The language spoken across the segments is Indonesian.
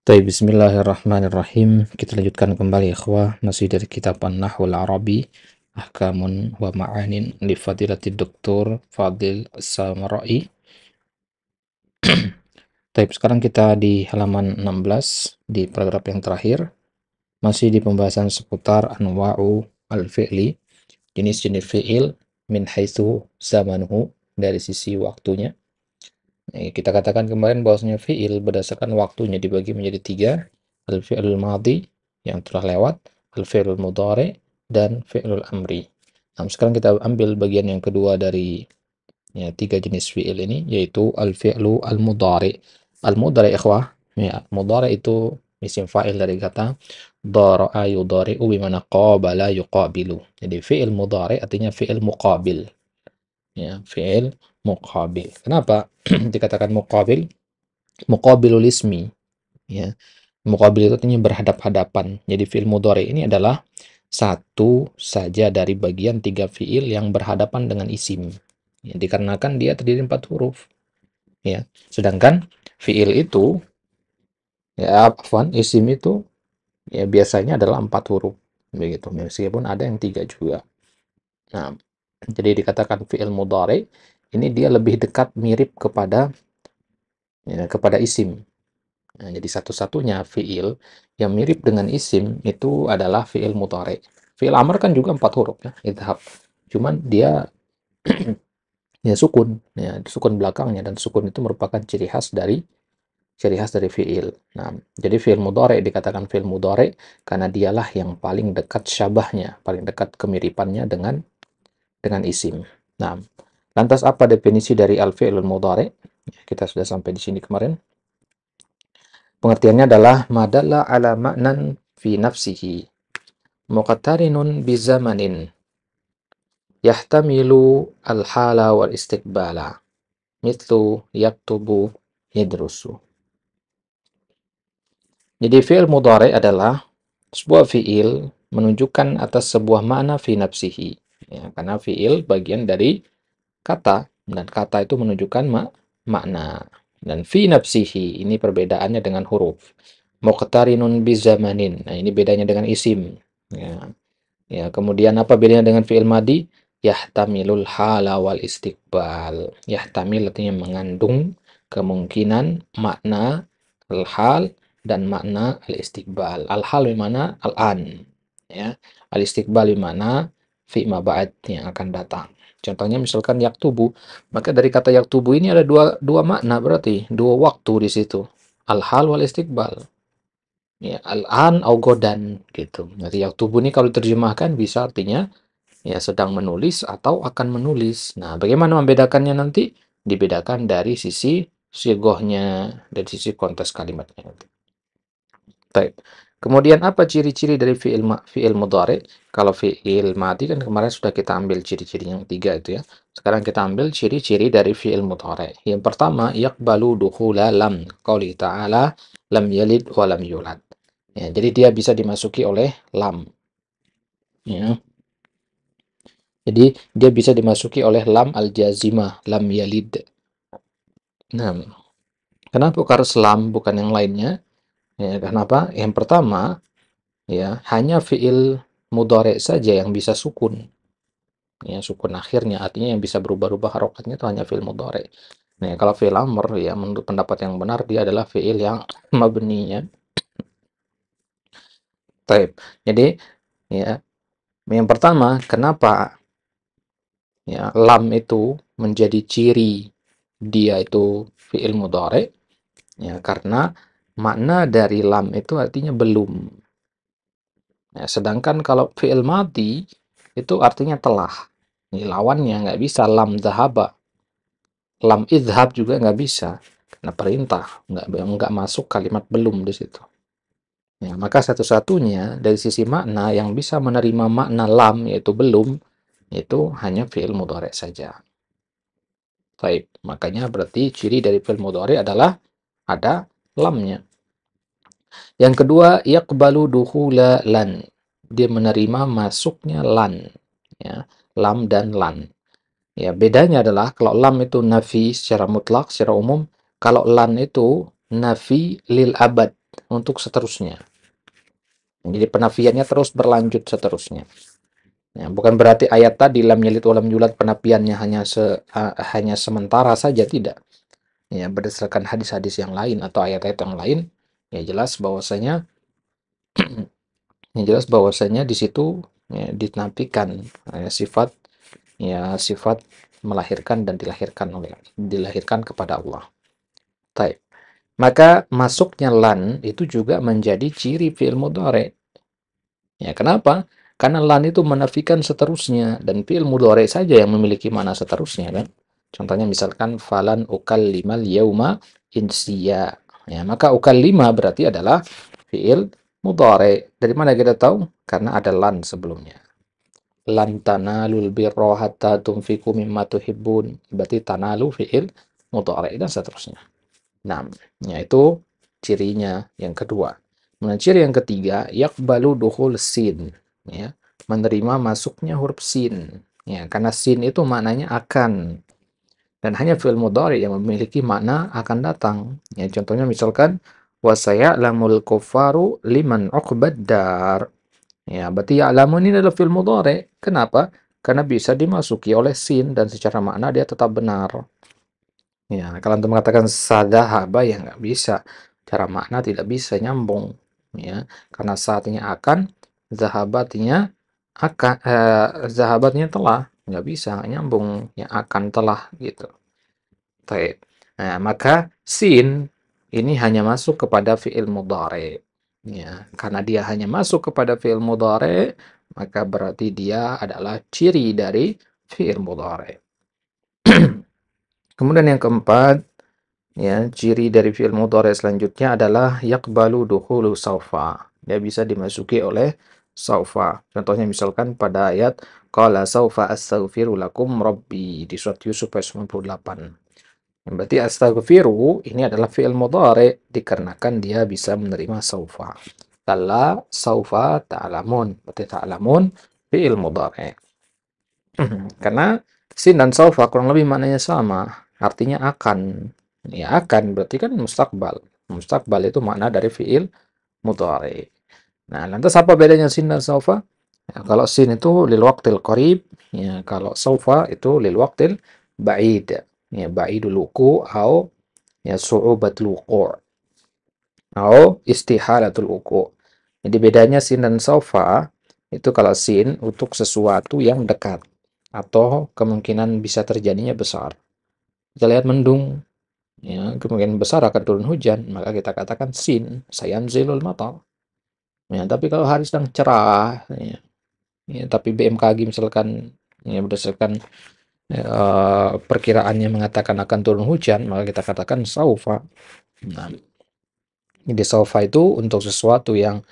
Baik, bismillahirrahmanirrahim. Kita lanjutkan kembali ikhwah, masih dari kitab An-Nahwul Arabi, Ahkamun wa Ma'anin li Fadilatid Doktor Fadil Samarai. Baik, sekarang kita di halaman 16 di paragraf yang terakhir, masih di pembahasan seputar anwa'u al-fi'li, jenis-jenis fi'il min haitsu zamanuhu, dari sisi waktunya. Kita katakan kemarin bahwasanya fi'il berdasarkan waktunya dibagi menjadi tiga, al-fi'lul madhi yang telah lewat, al-fi'lul mudhari, dan fi'lul amri. Nah, sekarang kita ambil bagian yang kedua dari tiga jenis fi'il ini, yaitu al-fi'lu al-mudhari. Al-mudhari ikhwah, ya, mudhari itu isim fa'il dari kata dhara'a yudhari'u bimana qabala yuqabilu. Jadi fi'il mudhari artinya fi'il muqabil. Ya, fi'il muqabil. Kenapa dikatakan muqabil? Muqabilul ismi, ya. Muqabil itu artinya berhadap-hadapan. Jadi fi'il mudhari ini adalah satu saja dari bagian tiga fi'il yang berhadapan dengan isim. Ya, dikarenakan dia terdiri 4 huruf. Ya. Sedangkan fi'il itu, isim itu ya biasanya adalah 4 huruf. Begitu. Meskipun ada yang 3 juga. Nah, jadi dikatakan fi'il mudhari ini dia lebih dekat mirip kepada isim. Nah, jadi satu-satunya fi'il yang mirip dengan isim itu adalah fi'il mudhari. Fi'il amr kan juga 4 huruf ya, idhab. Cuman dia ya sukun, ya sukun belakangnya, dan sukun itu merupakan ciri khas dari fi'il. Nah, jadi fi'il mudhari dikatakan fi'il mudhari karena dialah yang paling dekat syabahnya, paling dekat kemiripannya dengan isim. Nah, lantas apa definisi dari al-fi'lul mudhari? Kita sudah sampai di sini kemarin. Pengertiannya adalah madalla ala ma'nan fi nafsihi muqtarinun bi zamanin yahtamilu al-hala wal istiqbala mithlu yaktubu yadrusu. Jadi fi'il mudhari adalah sebuah fi'il menunjukkan atas sebuah makna fi nafsihi. Ya, karena fi'il bagian dari kata, dan kata itu menunjukkan makna. Dan fi nafsihi ini perbedaannya dengan huruf. Muqtarinun bizamanin. Nah, ini bedanya dengan isim. Ya. Ya, kemudian apa bedanya dengan fi'il madi? Yahtamilul hala wal istiqbal. Yahtamil artinya mengandung kemungkinan makna al-hal dan makna al-istiqbal. Al-hal bimana al-an. Ya. Al-istiqbal bimana fi ma ba'd yang akan datang. Contohnya misalkan yaktubu, maka dari kata yaktubu ini ada dua makna, berarti dua waktu di situ. Al-hal wal istiqbal. Ya, al-an au godan gitu. Jadi yaktubu ini kalau diterjemahkan bisa artinya ya sedang menulis atau akan menulis. Nah, bagaimana membedakannya nanti? Dibedakan dari sisi sigohnya, dari sisi konteks kalimatnya. Baik. Kemudian apa ciri-ciri dari fi'il mudhari? Kalau fi'il madi kan kemarin sudah kita ambil ciri-ciri yang 3 itu ya. Sekarang kita ambil ciri-ciri dari fi'il mudhari. Yang pertama, yaqbalu dukhula lam. Qauli ta'ala lam yalid wa lam yulad. Ya, jadi dia bisa dimasuki oleh lam. Ya. Jadi dia bisa dimasuki oleh lam al-jazimah, lam yalid. Nah, kenapa harus lam bukan yang lainnya? Ya, kenapa? Yang pertama, ya, hanya fi'il mudhari saja yang bisa sukun. Ya, sukun akhirnya artinya yang bisa berubah-ubah harokatnya itu hanya fi'il mudhari. Nah, kalau fi'il amr ya menurut pendapat yang benar dia adalah fi'il yang mabni ya. Baik. Jadi ya, yang pertama, kenapa ya lam itu menjadi ciri dia itu fi'il mudhari? Ya, karena makna dari lam itu artinya belum. Ya, sedangkan kalau fi'il madi itu artinya telah. Ini lawannya nggak bisa lam dhahaba. Lam idhab juga nggak bisa. Karena perintah. Nggak masuk kalimat belum di situ. Ya, maka satu-satunya dari sisi makna yang bisa menerima makna lam yaitu belum, itu hanya fi'il mudhari saja. Baik, makanya berarti ciri dari fi'il mudhari adalah ada lamnya. Yang kedua, yaqbalu dukhula lan. Dia menerima masuknya lan. Ya, lam dan lan. Ya, bedanya adalah kalau lam itu nafi secara mutlak, secara umum. Kalau lan itu nafi lil abad. untuk seterusnya. Jadi penafiannya terus berlanjut seterusnya. Ya, bukan berarti ayat tadi lam yalid walam yulad penafiannya hanya sementara saja, tidak. Ya, berdasarkan hadis-hadis yang lain atau ayat-ayat yang lain, ya jelas bahwasanya di situ ya, dinafikan sifat melahirkan dan dilahirkan kepada Allah. Taib. Maka masuknya lan itu juga menjadi ciri fi'il mudhari. Ya, kenapa? Karena lan itu menafikan seterusnya dan fi'il mudhari saja yang memiliki mana seterusnya kan. Contohnya misalkan falan ukallimal yauma insiya. Ya, maka ukallima berarti adalah fi'il mudhari. Dari mana kita tahu? Karena ada lan sebelumnya. Lan tanalul birra hatta tunfiqu mimma tuhibbun. Berarti tanalu fi'il mudhari dan seterusnya. Nah, yaitu cirinya yang kedua. Kemudian ciri yang ketiga, yakbalu dukhul sin, ya, menerima masuknya huruf sin. Ya, karena sin itu maknanya akan. Dan hanya fi'il mudhari yang memiliki makna akan datang. Ya, contohnya misalkan wasaya'lamul kuffaru liman uqbad dar. Ya, berarti ya'lamu ini adalah fi'il mudhari. Kenapa? Karena bisa dimasuki oleh sin dan secara makna dia tetap benar. Ya, kalau untuk mengatakan sadahaba ya nggak bisa. Cara makna tidak bisa nyambung. Ya, karena saatnya akan, zahabatnya akan, zahabatnya telah. Nggak bisa, nggak nyambung. Ya, akan telah gitu. Baik. Nah, maka sin ini hanya masuk kepada fi'il mudhari. Ya, karena dia hanya masuk kepada fi'il mudhari, maka berarti dia adalah ciri dari fi'il mudhari. Kemudian yang keempat, ya, ciri dari fi'il mudhari selanjutnya adalah yaqbalu dukhulu saufa. Dia bisa dimasuki oleh saufa. Contohnya misalkan pada ayat qala saufa astaghfiru lakum rabbi di surat Yusuf ayat 98. Berarti astaghfiru ini adalah fi'il mudhari dikarenakan dia bisa menerima saufa. Kalla saufa ta'lamun. Berarti ta'lamun fi'il mudhari. Karena sin dan saufa kurang lebih maknanya sama, artinya akan. Ya, akan berarti kan mustakbal. Mustakbal itu makna dari fi'il mudhari. Nah, lantas apa bedanya sin dan saufa? Ya, kalau sin itu lil waqtil qarib, ya, kalau saufa itu lil waqtil ba'id. Ya, ba'idul wuqu' au ya su'ubatul wuqu' au istihalatul wuqu'. Jadi bedanya sin dan saufa itu kalau sin untuk sesuatu yang dekat atau kemungkinan bisa terjadinya besar. Kita lihat mendung, ya, kemungkinan besar akan turun hujan, maka kita katakan sin, sayanzilul matar. Ya, tapi kalau hari sedang cerah, ya, tapi BMKG misalkan ya, berdasarkan perkiraannya mengatakan akan turun hujan, maka kita katakan saufa. Nah, jadi saufa itu untuk sesuatu yang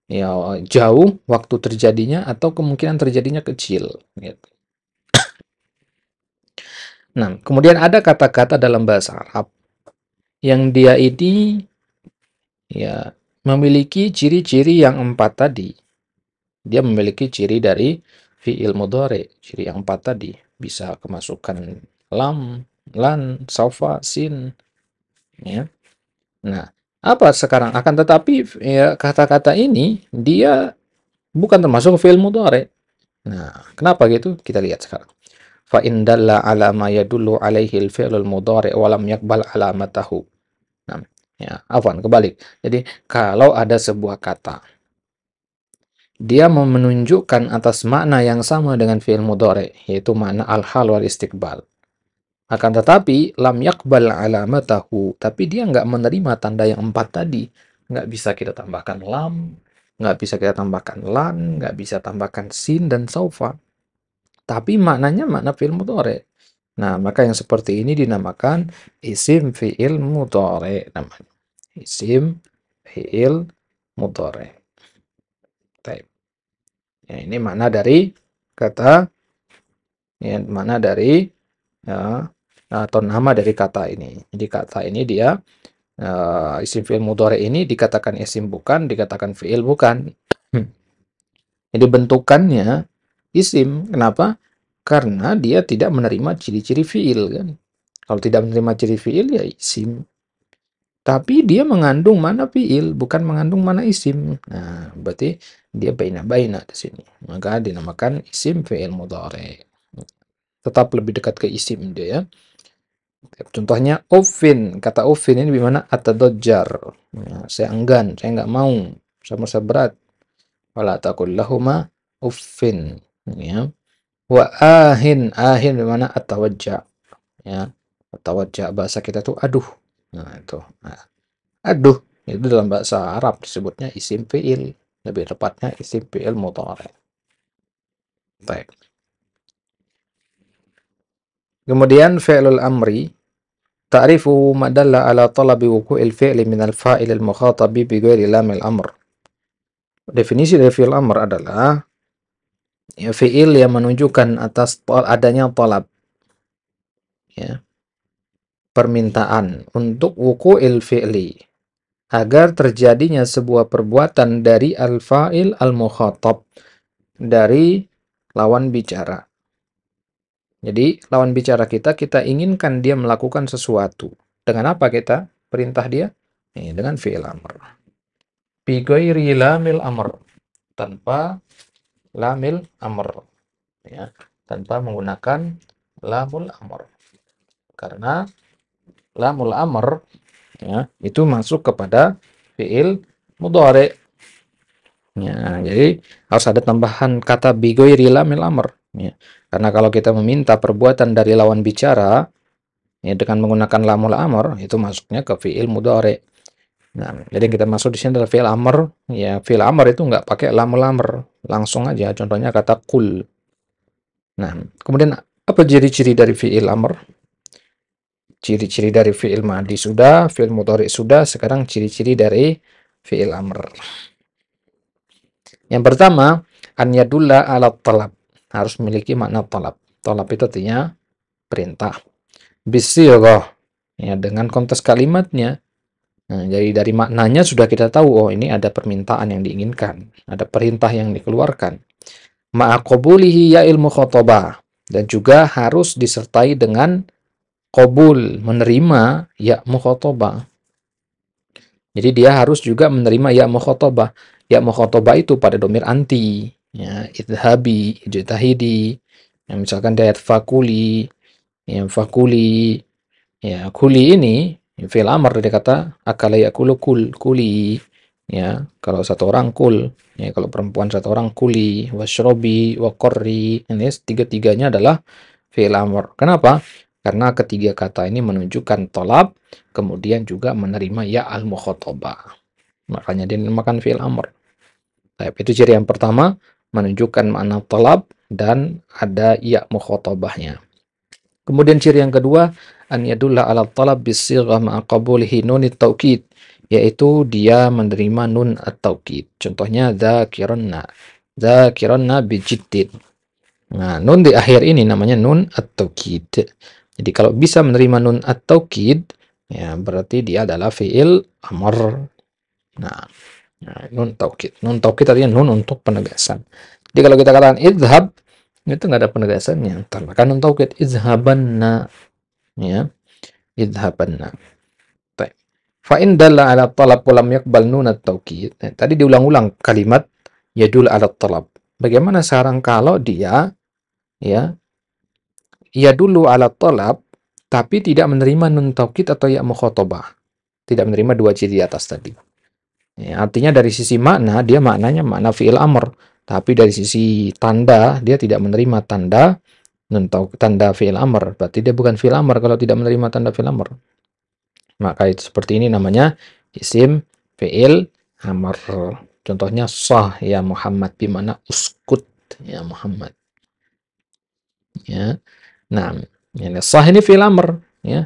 ya jauh waktu terjadinya atau kemungkinan terjadinya kecil. Gitu. Nah, kemudian ada kata-kata dalam bahasa Arab yang dia ini ya memiliki ciri-ciri yang empat tadi. Dia memiliki ciri dari fi'il mudhari, ciri yang empat tadi. Bisa kemasukan lam, lan, saufa, sin. Ya. Nah, apa sekarang? Akan tetapi ya, kata-kata ini dia bukan termasuk fi'il mudhari. Nah, kenapa gitu? Kita lihat sekarang. Fa in dalla ala ma yadullu alaihi al-fi'lul mudhari wa lam yaqbal alamatahu. Nah, ya, afwan, kebalik. Jadi, kalau ada sebuah kata dia mau menunjukkan atas makna yang sama dengan fi'il mudhari, yaitu makna al-hal wal istiqbal. Akan tetapi lam yaqbal alamatahu, tapi dia nggak menerima tanda yang empat tadi. Nggak bisa kita tambahkan lam, nggak bisa kita tambahkan lan, nggak bisa tambahkan sin dan saufa. Tapi maknanya makna fi'il mudhari. Nah, maka yang seperti ini dinamakan isim fi'il mudhari namanya. Isim fi'il mudhari. Baik. Ya, ini makna dari kata ya, makna dari ya, atau nama dari kata ini. Jadi kata ini dia isim fi'il mudhari ini dikatakan isim bukan, dikatakan fi'il bukan. Jadi bentukannya isim. Kenapa? Karena dia tidak menerima ciri-ciri fi'il kan. Kalau tidak menerima ciri fi'il ya isim. tapi dia mengandung mana fiil, bukan mengandung mana isim. Nah, berarti dia baina-baina di sini. Maka dinamakan isim fiil mudhari. Tetap lebih dekat ke isim dia ya. Contohnya uffin. Kata uffin ini bagaimana? Atadajjar. Ya, saya enggan, saya nggak mau. Sama saya berat. Wala taqul lahuma uffin. Ya. Wa ahin. Ahin bagaimana? Atawajja. Ya. Atawajja bahasa kita tuh aduh. Nah, itu. Nah, aduh. Itu dalam bahasa Arab disebutnya isim fi'il. Lebih tepatnya isim fi'il mudhari. Baik. Kemudian fi'lul amri. Ta'rifu ma dalla ala talabi wuqu'il fi'li min al-fa'il al-mukhatabi bi ghairi lamil amr. Definisi dari fi'il amr adalah ya, fi'il yang menunjukkan atas adanya talab, ya, permintaan untuk wuqu'il fi'li, agar terjadinya sebuah perbuatan dari al-fa'il al-mukhatab, dari lawan bicara. Jadi lawan bicara kita inginkan dia melakukan sesuatu. Dengan apa kita perintah dia? Dengan fi'il amr. Bi ghairi lamil amr, tanpa lamil amr, ya, tanpa menggunakan lamul amr. Karena lamul amr, ya, itu masuk kepada fi'il mudhari. Ya, jadi harus ada tambahan kata bi ghairi lamil amr, ya. Karena kalau kita meminta perbuatan dari lawan bicara, ya, dengan menggunakan lamul amr, itu masuknya ke fi'il mudhari. Nah, jadi kita masuk di sini adalah fi'il amr. Ya, fi'il amr itu nggak pakai lamul amr, langsung aja. Contohnya kata kul. Nah, kemudian apa ciri-ciri dari fi'il amr? Ciri-ciri dari fi'il madi sudah, fi'il mudhari sudah, sekarang ciri-ciri dari fi'il amr. Yang pertama, an yadulla ala talab. Harus memiliki makna talab. Talab itu artinya perintah. Bisirah, ya, dengan konteks kalimatnya. Nah, jadi dari maknanya sudah kita tahu, oh ini ada permintaan yang diinginkan, ada perintah yang dikeluarkan. Ma'aqabulihi ya ilmu khotobah, dan juga harus disertai dengan qabul, menerima ya mukhotobah. Jadi dia harus juga menerima ya mukhotobah. Ya mukhotobah itu pada domir anti, ya, idhabi, ijtahidi. Ya, misalkan dia fakuli, ya fakuli, ya kuli ini fi'il amr, dia kata akala yakulu kuli, ya, kalau satu orang kul, ya, kalau perempuan satu orang kuli, washrobi wa qurri. Ini tiga-tiganya adalah fi'il amr. Kenapa? Karena ketiga kata ini menunjukkan tolab, kemudian juga menerima ya al-mukhatabah. Makanya dinamakan fi'il amr. Baik, itu ciri yang pertama, menunjukkan makna tolab dan ada ya mukhatabahnya. Kemudian ciri yang kedua, an yadulla ala talab bisigha ma'a qabulihi nun at-taukid, yaitu dia menerima nun at-taukid. Contohnya dzakiranna bijiddin. Nah, nun di akhir ini namanya nun at-taukid. Jadi kalau bisa menerima nun at-taukid, ya berarti dia adalah fi'il amr. Nah, nun taukid. Nun taukid artinya nun untuk penegasan. Jadi kalau kita katakan idhab, itu nggak ada penegasannya. Tambahkan nun taukid, izhabanna, ya, idhabanna. Baik. Fa in dalla ala talab wa lam yaqbal nun at-taukid. Nah, tadi diulang-ulang kalimat yadul ala talab. Bagaimana sekarang kalau dia, ya, dulu ala talab tapi tidak menerima nun taukid atau ya mukhatabah. Tidak menerima dua ciri di atas tadi. Ya, artinya dari sisi makna dia maknanya makna fi'il amr, tapi dari sisi tanda dia tidak menerima tanda tanda fi'il amr. Berarti dia bukan fi'il amr kalau tidak menerima tanda fi'il amr. Maka itu seperti ini namanya isim fi'il amr. Contohnya sah ya Muhammad, di mana uskut ya Muhammad. Ya. Nah, ini sah ini fi'il amr, ya.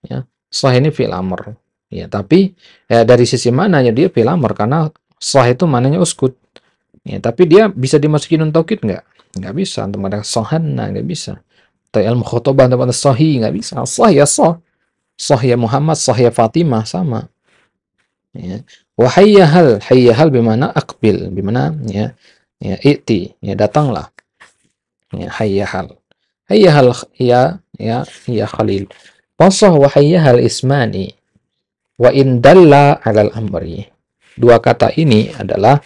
Ya. Sah ini fi'il amr. Ya, tapi dari sisi mananya dia fi'il amr karena sah itu mananya uskut. Ya, tapi dia bisa dimasukin nun taukid nggak? Nggak bisa. Untuk ada sahanna nggak bisa. Ta'al mukhatabah untuk ada sahih nggak bisa. Sah ya sah. Sah ya Muhammad, sah ya Fatimah sama. Ya. Wa hayyahal bimana aqbil, bimana ya, ya i'ti, ya datanglah. Ya hayyahal. Hayyahal ya Khalil. Wasah wa hayyahal ismani. Wa in dalla 'alal amri. Dua kata ini adalah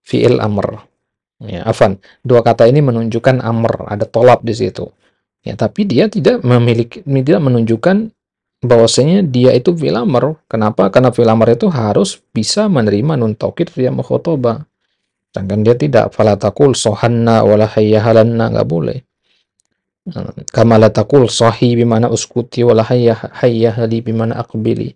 fi'il amr. Ya, afan. Dua kata ini menunjukkan amr, ada tolab di situ. Ya, tapi dia tidak menunjukkan bahwasanya dia itu fi'il amr. Kenapa? Karena fi'il amr itu harus bisa menerima nun taukid via mukhatabah. Sedangkan dia tidak. Fala taqul sohanna wala hayyahalanna, nggak boleh. Kama la taqul sahi bimana uskuti wala hayyahali bimana aqbili.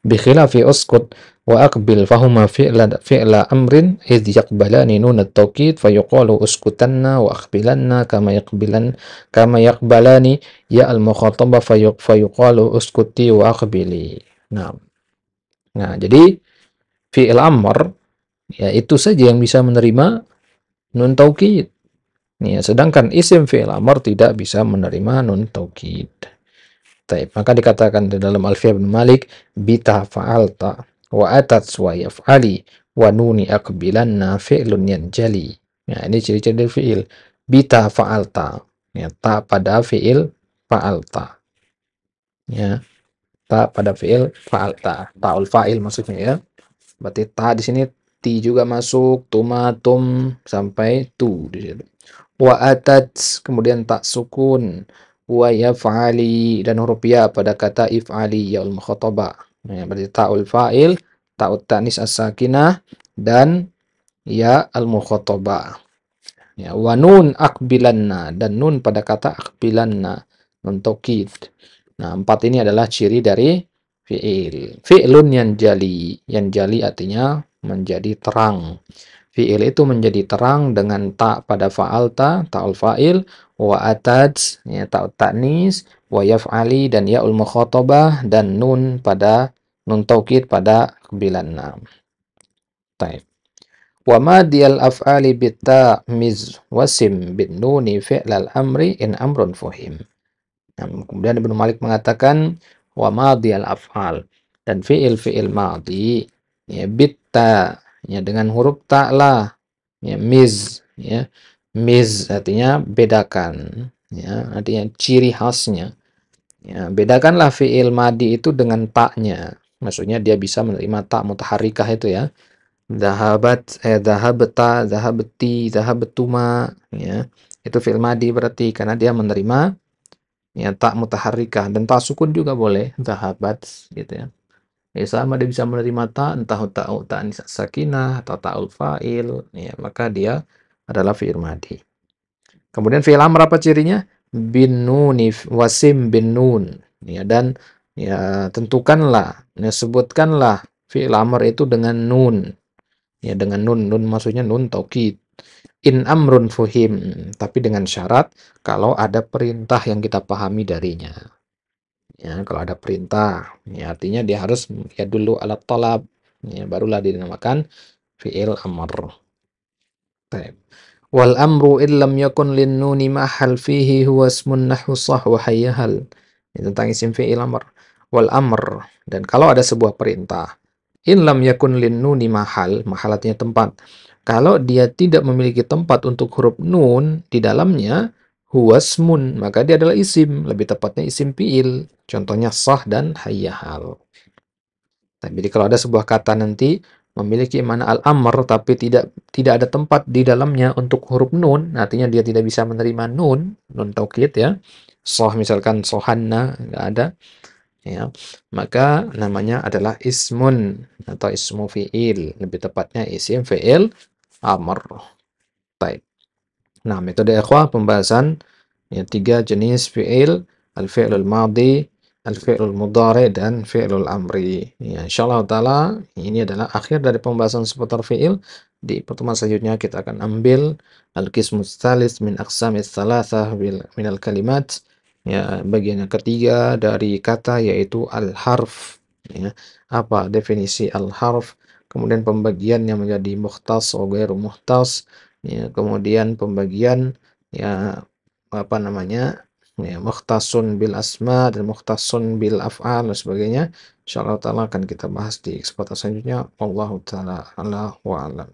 Bikhilafi uskut wa aqbil fahuma fi'la amrin idh yaqbalani nun at-tawkid fayuqalu uskutanna wa aqbilanna kama yaqbalani ya al-mukhatabah fayuqalu uskuti wa aqbili. Nah, jadi fi'il amr ya itu saja yang bisa menerima nun taukid. Ya, sedangkan isim fi'il amr tidak bisa menerima nun taukid. Taib. Maka dikatakan di dalam Alfiyah bin Malik, bita fa'alta wa atat wa yaf'ali wa nuni aqbilanna fi'lun yanjali. Ya, ini ciri-ciri dari fi'il. Bita fa'alta. Ya, ta pada fi'il fa'alta. Ya, ta pada fi'il fa'alta. Ta'ul fa'il maksudnya ya. Berarti ta di sini ti juga masuk, tumatum sampai tu di situ. Wa atat, kemudian tak sukun, wa yaf'ali, dan huruf ya pada kata if'ali yaul mukhatabah. Ya, berarti ta'ul fa'il, ta'ut ta'nis as-sakinah, dan ya al mukhatabah. Ya, wa nun akbilanna, dan nun pada kata akbilanna, nun taukid. Nah, empat ini adalah ciri dari fi'il. Fi'lun yanjali artinya menjadi terang. Fi'il itu menjadi terang dengan ta pada fa'alta, ta'ul fa'il, wa atad, ya, ta'ut ta'nis, wa yaf'ali, dan ya'ul mukhatabah, dan nun pada nun taukid pada aqbilanna. Taib. Wa madiyal af'ali bitta miz wasim bin nuni fi'lal amri in amrun fuhim. Nah, kemudian Ibnu Malik mengatakan wa madiyal af'al, dan fi'il madhi ya bitta, ya dengan huruf ta lah, ya miz artinya bedakan, ya artinya ciri khasnya, ya bedakanlah fi'il madi itu dengan taknya, maksudnya dia bisa menerima tak mutaharrikah itu ya, dhahabta, dhahabti, dhahabtuma, ya itu fi'il madi berarti karena dia menerima ya tak mutaharrikah, dan tak sukun juga boleh, dhahabat gitu ya. Ya sama dia bisa menerima ta, entah ta'u ta'nis sakinah atau ta'ul fa'il, ya maka dia adalah fi'il madi. Kemudian fi'il amr apa cirinya? Bin nuni wasim bin nun. Ya, dan ya tentukanlah, ya, sebutkanlah fi'il amr itu dengan nun. Ya dengan nun maksudnya nun taukid. In amrun fuhim, tapi dengan syarat kalau ada perintah yang kita pahami darinya. Ya, kalau ada perintah, ya artinya dia harus ya dulu alat talab, ya barulah dinamakan fi'il amr. Taib. Wal amru illam yakun lin nuni mahal fihi huwa ismun nahwu sah wa hayyahal. Ini tentang isim fi'il amr. Wal amr, dan kalau ada sebuah perintah, in lam yakun lin nuni mahal, mahal artinya tempat. Kalau dia tidak memiliki tempat untuk huruf nun di dalamnya, huwasmun, maka dia adalah isim, lebih tepatnya isim fi'il. Contohnya sah dan hayyahal. Nah, jadi kalau ada sebuah kata nanti memiliki makna al-amr tapi tidak ada tempat di dalamnya untuk huruf nun, artinya dia tidak bisa menerima nun taukid ya. Soh misalkan sohanna nggak ada, ya maka namanya adalah ismun atau ismu fi'il, lebih tepatnya isim fi'il amr. Baik. Nah, metode ikhwah pembahasan ya, 3 jenis fi'il, al-fi'lul madhi, al-fi'lul mudhari, dan fi'lul amri. Ya, insyaallah taala ini adalah akhir dari pembahasan seputar fi'il. Di pertemuan selanjutnya kita akan ambil al-qismus tsalis min aqsamis tsalatsah min al-kalimat. Ya, bagian yang ketiga dari kata yaitu al-harf. Ya, apa definisi al-harf? Kemudian pembagiannya menjadi mukhtas atau ghairu mukhtas. Ya, kemudian pembagian ya apa namanya? Ya, mukhtasun bil asma dan mukhtasun bil af'al dan sebagainya. Insyaallah taala akan kita bahas di kesempatan selanjutnya. Wallahu taala ala wa alam.